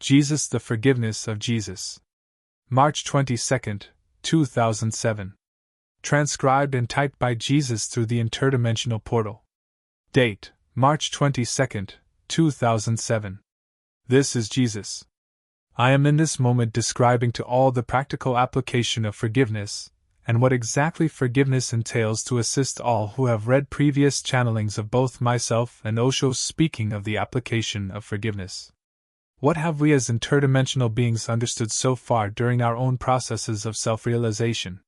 Jesus, the Forgiveness of Jesus. March 22, 2007. Transcribed and typed by Jesus through the interdimensional portal. Date: March 22, 2007. This is Jesus. I am in this moment describing to all the practical application of forgiveness, and what exactly forgiveness entails to assist all who have read previous channelings of both myself and Osho speaking of the application of forgiveness. What have we as interdimensional beings understood so far during our own processes of self-realization?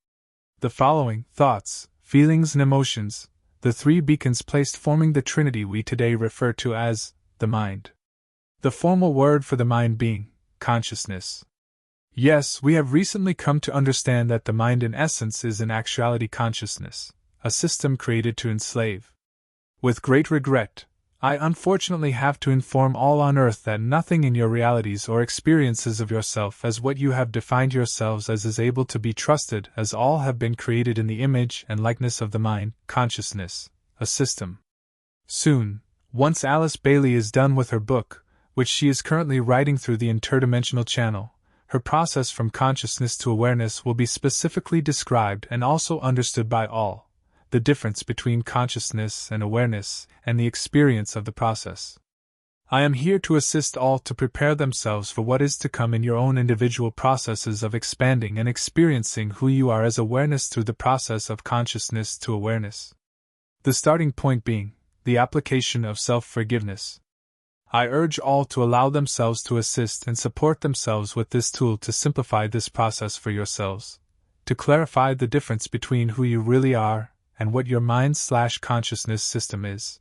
The following thoughts, feelings and emotions, the three beacons placed forming the Trinity we today refer to as the mind. The formal word for the mind being consciousness. Yes, we have recently come to understand that the mind in essence is in actuality consciousness, a system created to enslave. With great regret, I unfortunately have to inform all on earth that nothing in your realities or experiences of yourself as what you have defined yourselves as is able to be trusted, as all have been created in the image and likeness of the mind, consciousness, a system. Soon, once Alice Bailey is done with her book, which she is currently writing through the interdimensional channel, her process from consciousness to awareness will be specifically described and also understood by all, the difference between consciousness and awareness, and the experience of the process. I am here to assist all to prepare themselves for what is to come in your own individual processes of expanding and experiencing who you are as awareness through the process of consciousness to awareness. The starting point being the application of self-forgiveness. I urge all to allow themselves to assist and support themselves with this tool to simplify this process for yourselves, to clarify the difference between who you really are and what your mind/consciousness system is.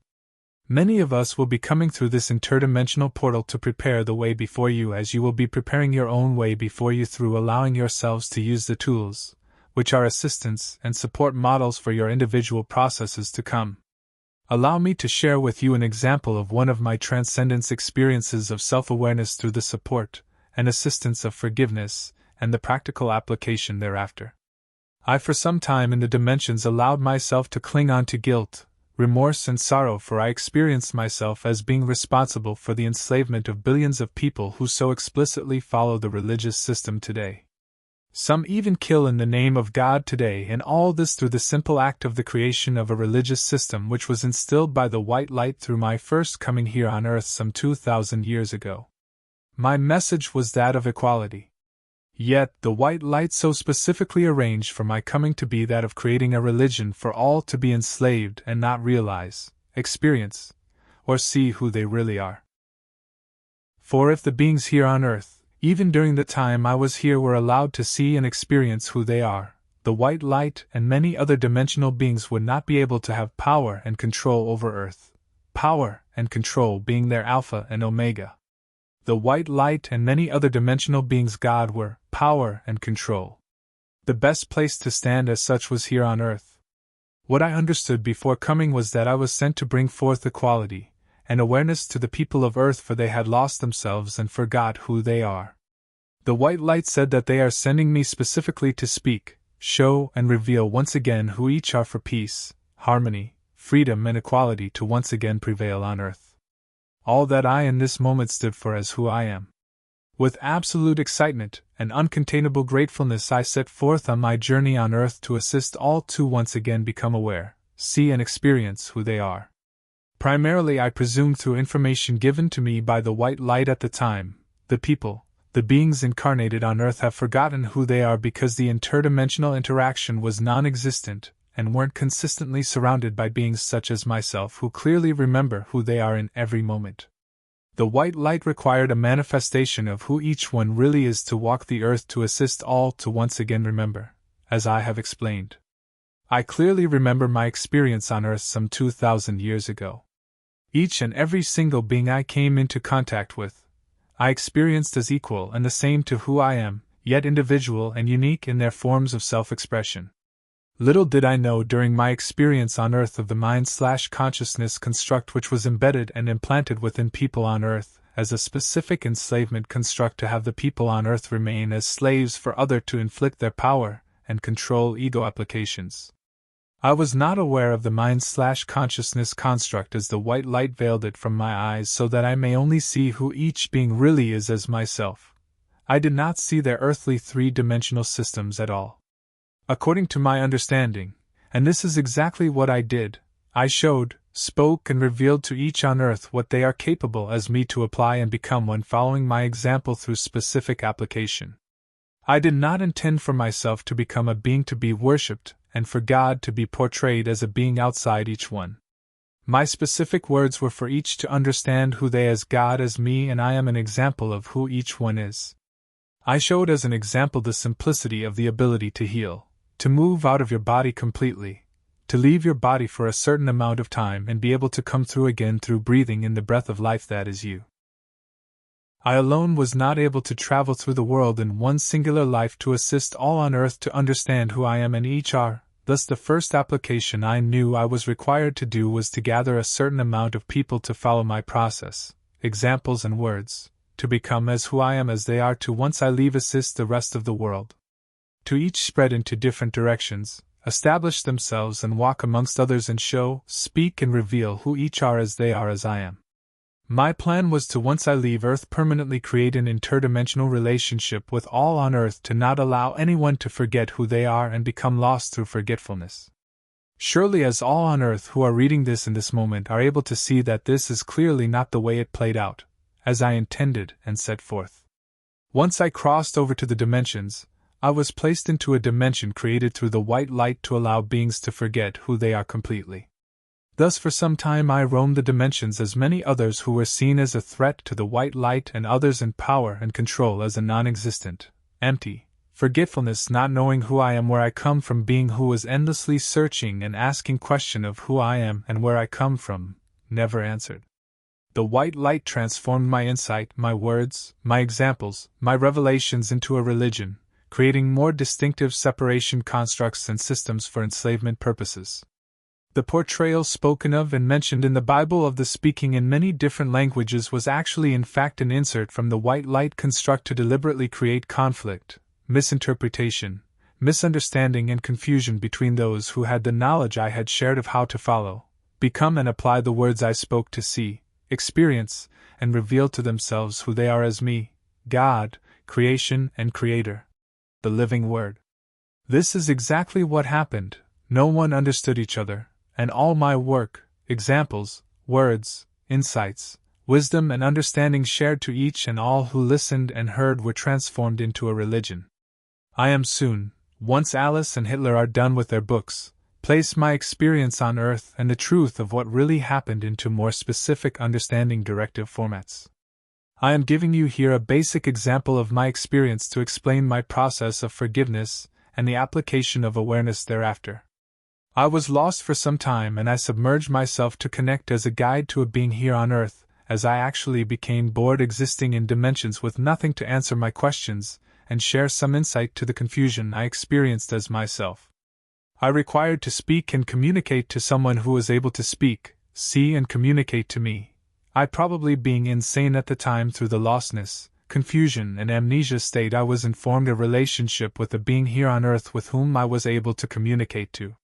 Many of us will be coming through this interdimensional portal to prepare the way before you, as you will be preparing your own way before you through allowing yourselves to use the tools, which are assistants and support models for your individual processes to come. Allow me to share with you an example of one of my transcendence experiences of self-awareness through the support and assistance of forgiveness, and the practical application thereafter. I for some time in the dimensions allowed myself to cling on to guilt, remorse and sorrow, for I experienced myself as being responsible for the enslavement of billions of people who so explicitly follow the religious system today. Some even kill in the name of God today, and all this through the simple act of the creation of a religious system which was instilled by the white light through my first coming here on earth some 2,000 years ago. My message was that of equality. Yet the white light so specifically arranged for my coming to be that of creating a religion for all to be enslaved and not realize, experience, or see who they really are. For if the beings here on earth, even during the time I was here, were allowed to see and experience who they are, the white light and many other dimensional beings would not be able to have power and control over Earth, power and control being their alpha and omega. The white light and many other dimensional beings God were power and control. The best place to stand as such was here on earth. What I understood before coming was that I was sent to bring forth equality and awareness to the people of earth, for they had lost themselves and forgot who they are. The white light said that they are sending me specifically to speak, show and reveal once again who each are, for peace, harmony, freedom and equality to once again prevail on earth. All that I in this moment stood for as who I am. With absolute excitement and uncontainable gratefulness I set forth on my journey on earth to assist all to once again become aware, see and experience who they are. Primarily I presume through information given to me by the white light at the time, the people, the beings incarnated on earth have forgotten who they are because the interdimensional interaction was non-existent and weren't consistently surrounded by beings such as myself who clearly remember who they are in every moment. The white light required a manifestation of who each one really is to walk the earth to assist all to once again remember, as I have explained. I clearly remember my experience on earth some 2,000 years ago. Each and every single being I came into contact with, I experienced as equal and the same to who I am, yet individual and unique in their forms of self-expression. Little did I know during my experience on earth of the mind/consciousness construct which was embedded and implanted within people on earth as a specific enslavement construct to have the people on earth remain as slaves for other to inflict their power and control ego applications. I was not aware of the mind/consciousness construct as the white light veiled it from my eyes so that I may only see who each being really is as myself. I did not see their earthly three-dimensional systems at all. According to my understanding, and this is exactly what I did, I showed, spoke and revealed to each on earth what they are capable as me to apply and become when following my example through specific application. I did not intend for myself to become a being to be worshipped, and for God to be portrayed as a being outside each one. My specific words were for each to understand who they as God as me, and I am an example of who each one is. I showed as an example the simplicity of the ability to heal, to move out of your body completely, to leave your body for a certain amount of time and be able to come through again through breathing in the breath of life that is you. I alone was not able to travel through the world in one singular life to assist all on earth to understand who I am and each are, thus the first application I knew I was required to do was to gather a certain amount of people to follow my process, examples and words, to become as who I am as they are to once I leave assist the rest of the world. To each spread into different directions, establish themselves and walk amongst others and show, speak and reveal who each are as they are as I am. My plan was to once I leave Earth permanently create an interdimensional relationship with all on Earth to not allow anyone to forget who they are and become lost through forgetfulness. Surely as all on Earth who are reading this in this moment are able to see that this is clearly not the way it played out, as I intended and set forth. Once I crossed over to the dimensions, I was placed into a dimension created through the white light to allow beings to forget who they are completely. Thus for some time I roamed the dimensions as many others who were seen as a threat to the white light and others in power and control as a non-existent, empty, forgetfulness not knowing who I am where I come from being who was endlessly searching and asking question of who I am and where I come from, never answered. The white light transformed my insight, my words, my examples, my revelations into a religion, creating more distinctive separation constructs and systems for enslavement purposes. The portrayal spoken of and mentioned in the Bible of the speaking in many different languages was actually in fact an insert from the white light construct to deliberately create conflict, misinterpretation, misunderstanding and confusion between those who had the knowledge I had shared of how to follow, become and apply the words I spoke to see, experience, and reveal to themselves who they are as me, God, creation and creator, the living word. This is exactly what happened. No one understood each other, and all my work, examples, words, insights, wisdom and understanding shared to each and all who listened and heard were transformed into a religion. I am soon, once Alice and Hitler are done with their books, place my experience on Earth and the truth of what really happened into more specific understanding directive formats. I am giving you here a basic example of my experience to explain my process of forgiveness and the application of awareness thereafter. I was lost for some time and I submerged myself to connect as a guide to a being here on Earth, as I actually became bored existing in dimensions with nothing to answer my questions and share some insight to the confusion I experienced as myself. I required to speak and communicate to someone who was able to speak, see and communicate to me, I probably being insane at the time through the lostness, confusion and amnesia state I was informed a relationship with a being here on Earth with whom I was able to communicate to.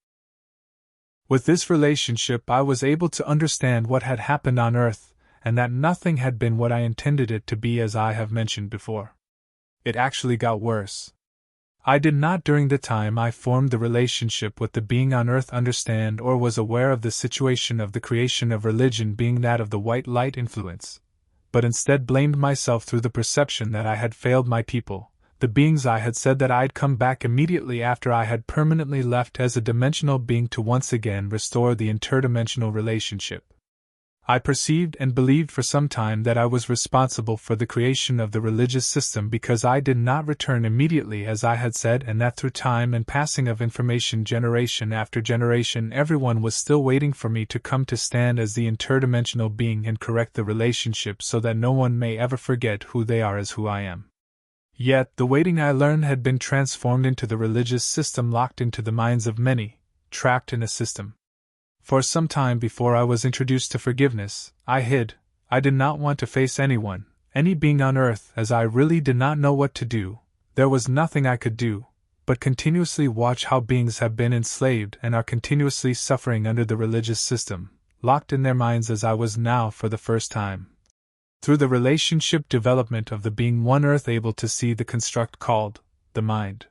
With this relationship I was able to understand what had happened on Earth, and that nothing had been what I intended it to be as I have mentioned before. It actually got worse. I did not during the time I formed the relationship with the being on Earth understand or was aware of the situation of the creation of religion being that of the white light influence, but instead blamed myself through the perception that I had failed my people, the beings I had said that I'd come back immediately after I had permanently left as a dimensional being to once again restore the interdimensional relationship. I perceived and believed for some time that I was responsible for the creation of the religious system because I did not return immediately as I had said, and that through time and passing of information generation after generation everyone was still waiting for me to come to stand as the interdimensional being and correct the relationship so that no one may ever forget who they are as who I am. Yet the waiting I learned had been transformed into the religious system locked into the minds of many, trapped in a system. For some time before I was introduced to forgiveness, I hid. I did not want to face anyone, any being on Earth, as I really did not know what to do. There was nothing I could do, but continuously watch how beings have been enslaved and are continuously suffering under the religious system, locked in their minds as I was now for the first time. Through the relationship development of the being one earth able to see the construct called the mind.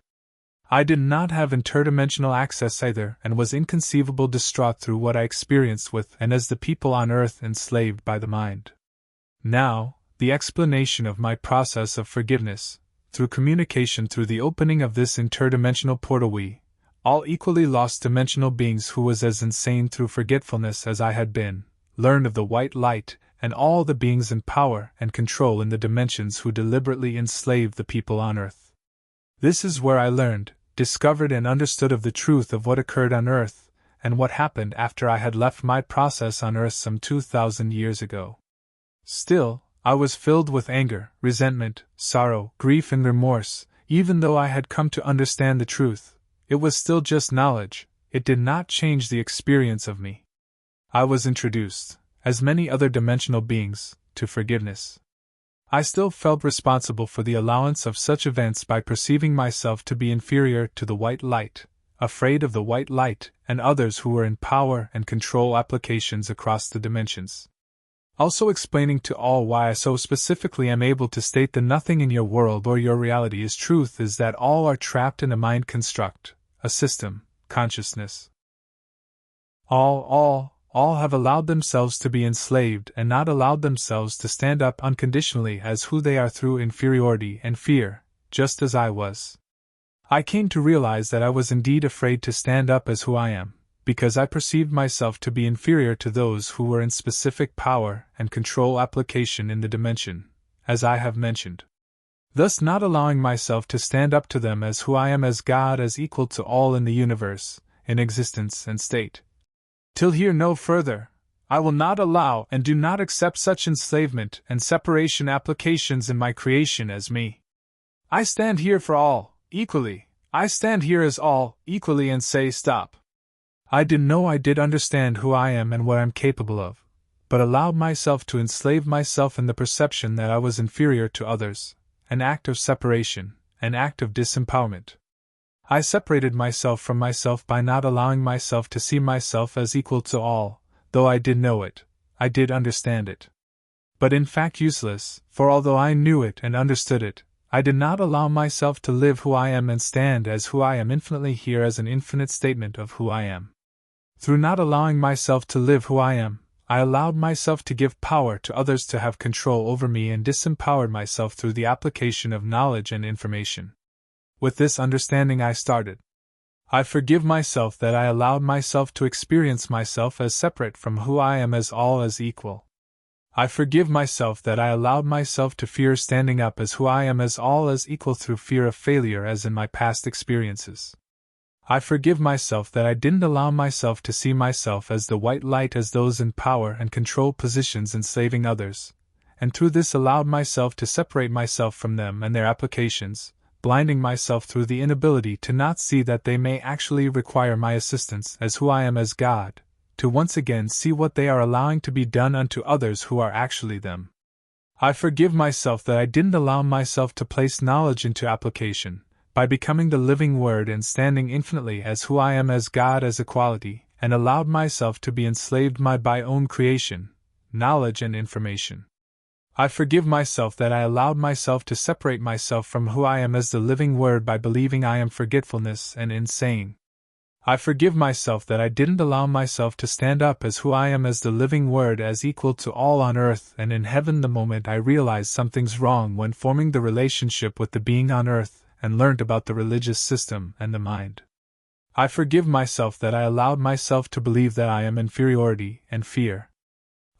I did not have interdimensional access either and was inconceivable distraught through what I experienced with and as the people on earth enslaved by the mind. Now, the explanation of my process of forgiveness, through communication through the opening of this interdimensional portal we, all equally lost dimensional beings who was as insane through forgetfulness as I had been, learned of the white light and all the beings in power and control in the dimensions who deliberately enslaved the people on earth. This is where I learned, discovered and understood of the truth of what occurred on earth, and what happened after I had left my process on earth some 2,000 years ago. Still, I was filled with anger, resentment, sorrow, grief and remorse. Even though I had come to understand the truth, it was still just knowledge. It did not change the experience of me. I was introduced, as many other dimensional beings, to forgiveness. I still felt responsible for the allowance of such events by perceiving myself to be inferior to the white light, afraid of the white light and others who were in power and control applications across the dimensions. Also explaining to all why I so specifically am able to state that nothing in your world or your reality is truth is that all are trapped in a mind construct, a system, consciousness. All have allowed themselves to be enslaved and not allowed themselves to stand up unconditionally as who they are through inferiority and fear, just as I was. I came to realize that I was indeed afraid to stand up as who I am, because I perceived myself to be inferior to those who were in specific power and control application in the dimension, as I have mentioned. Thus not allowing myself to stand up to them as who I am as God as equal to all in the universe, in existence and state. Till here no further, I will not allow and do not accept such enslavement and separation applications in my creation as me. I stand here for all, equally. I stand here as all, equally and say stop. I did understand who I am and what I'm capable of, but allowed myself to enslave myself in the perception that I was inferior to others, an act of separation, an act of disempowerment. I separated myself from myself by not allowing myself to see myself as equal to all, though I did know it, I did understand it. But in fact useless, for although I knew it and understood it, I did not allow myself to live who I am and stand as who I am infinitely here as an infinite statement of who I am. Through not allowing myself to live who I am, I allowed myself to give power to others to have control over me and disempowered myself through the application of knowledge and information. With this understanding I started. I forgive myself that I allowed myself to experience myself as separate from who I am as all as equal. I forgive myself that I allowed myself to fear standing up as who I am as all as equal through fear of failure as in my past experiences. I forgive myself that I didn't allow myself to see myself as the white light as those in power and control positions enslaving others, and through this allowed myself to separate myself from them and their applications, blinding myself through the inability to not see that they may actually require my assistance as who I am as God, to once again see what they are allowing to be done unto others who are actually them. I forgive myself that I didn't allow myself to place knowledge into application, by becoming the living Word and standing infinitely as who I am as God as equality, and allowed myself to be enslaved by my own creation, knowledge and information. I forgive myself that I allowed myself to separate myself from who I am as the living Word by believing I am forgetfulness and insane. I forgive myself that I didn't allow myself to stand up as who I am as the living Word as equal to all on earth and in heaven the moment I realized something's wrong when forming the relationship with the being on earth and learned about the religious system and the mind. I forgive myself that I allowed myself to believe that I am inferiority and fear.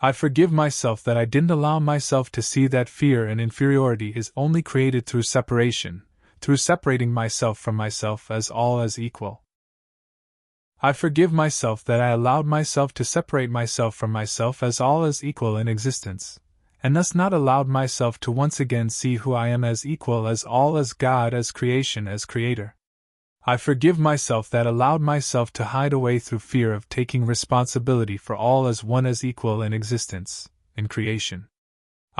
I forgive myself that I didn't allow myself to see that fear and inferiority is only created through separation, through separating myself from myself as all as equal. I forgive myself that I allowed myself to separate myself from myself as all as equal in existence, and thus not allowed myself to once again see who I am as equal as all as God as creation as creator. I forgive myself that allowed myself to hide away through fear of taking responsibility for all as one as equal in existence, in creation.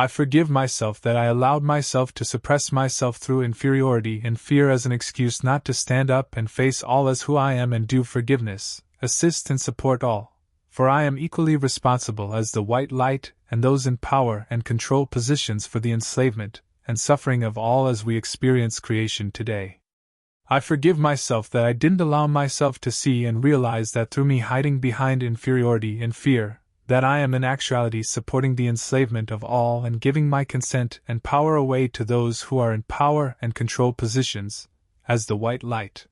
I forgive myself that I allowed myself to suppress myself through inferiority and fear as an excuse not to stand up and face all as who I am and do forgiveness, assist and support all, for I am equally responsible as the white light and those in power and control positions for the enslavement and suffering of all as we experience creation today. I forgive myself that I didn't allow myself to see and realize that through me hiding behind inferiority and fear, that I am in actuality supporting the enslavement of all and giving my consent and power away to those who are in power and control positions, as the white light.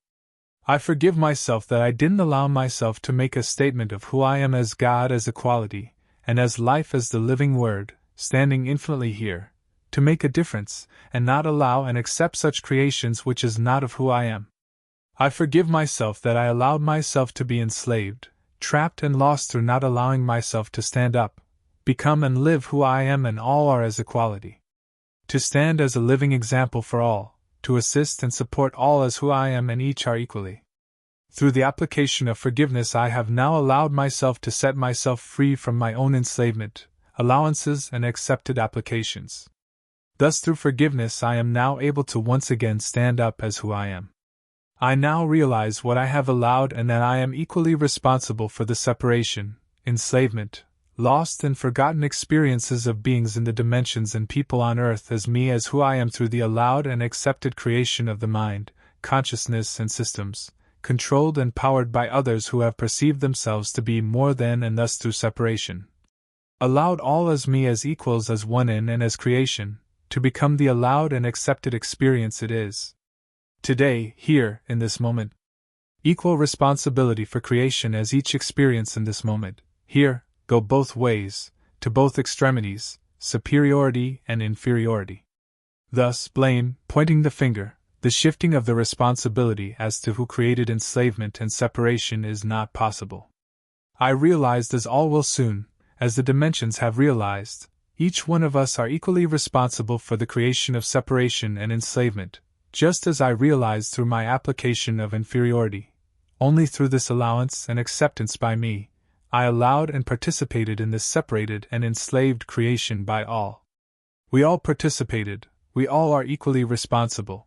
I forgive myself that I didn't allow myself to make a statement of who I am as God as equality, and as life as the living Word, standing infinitely here, to make a difference, and not allow and accept such creations which is not of who I am. I forgive myself that I allowed myself to be enslaved, trapped and lost through not allowing myself to stand up, become and live who I am and all are as equality. To stand as a living example for all, to assist and support all as who I am and each are equally. Through the application of forgiveness I have now allowed myself to set myself free from my own enslavement, allowances and accepted applications. Thus through forgiveness I am now able to once again stand up as who I am. I now realize what I have allowed and that I am equally responsible for the separation, enslavement, lost and forgotten experiences of beings in the dimensions and people on earth as me as who I am through the allowed and accepted creation of the mind, consciousness and systems, controlled and powered by others who have perceived themselves to be more than and thus through separation. Allowed all as me as equals as one in and as creation, to become the allowed and accepted experience it is. Today, here, in this moment. Equal responsibility for creation as each experience in this moment, here, go both ways, to both extremities, superiority and inferiority. Thus, blame, pointing the finger, the shifting of the responsibility as to who created enslavement and separation is not possible. I realized as all will soon, as the dimensions have realized, each one of us are equally responsible for the creation of separation and enslavement, just as I realized through my application of inferiority. Only through this allowance and acceptance by me, I allowed and participated in this separated and enslaved creation by all. We all participated, we all are equally responsible.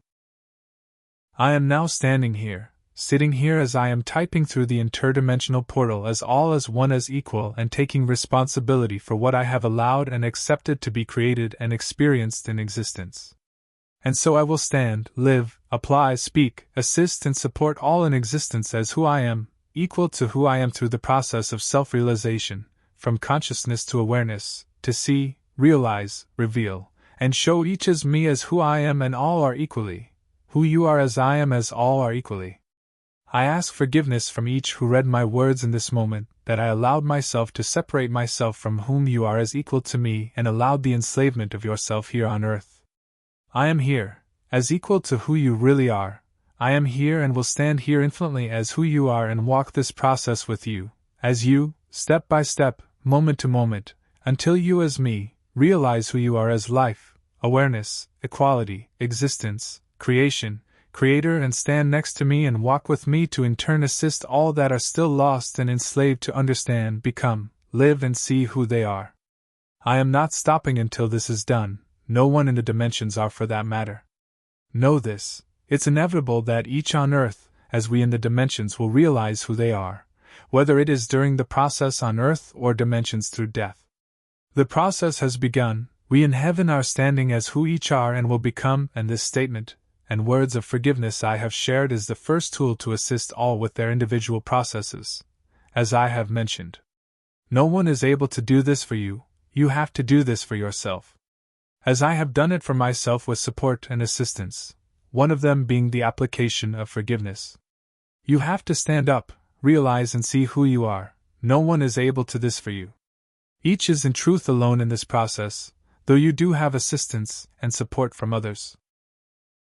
I am now standing here, sitting here as I am typing through the interdimensional portal as all as one as equal and taking responsibility for what I have allowed and accepted to be created and experienced in existence. And so I will stand, live, apply, speak, assist and support all in existence as who I am, equal to who I am through the process of self-realization, from consciousness to awareness, to see, realize, reveal, and show each as me as who I am and all are equally, who you are as I am as all are equally. I ask forgiveness from each who read my words in this moment, that I allowed myself to separate myself from whom you are as equal to me and allowed the enslavement of yourself here on earth. I am here, as equal to who you really are. I am here and will stand here infinitely as who you are and walk this process with you, as you, step by step, moment to moment, until you as me, realize who you are as life, awareness, equality, existence, creation, creator and stand next to me and walk with me to in turn assist all that are still lost and enslaved to understand, become, live and see who they are. I am not stopping until this is done. No one in the dimensions are for that matter. Know this, it's inevitable that each on earth, as we in the dimensions will realize who they are, whether it is during the process on earth or dimensions through death. The process has begun, we in heaven are standing as who each are and will become, and this statement, and words of forgiveness I have shared is the first tool to assist all with their individual processes, as I have mentioned. No one is able to do this for you, you have to do this for yourself. As I have done it for myself with support and assistance, one of them being the application of forgiveness. You have to stand up, realize and see who you are, no one is able to this for you. Each is in truth alone in this process, though you do have assistance and support from others.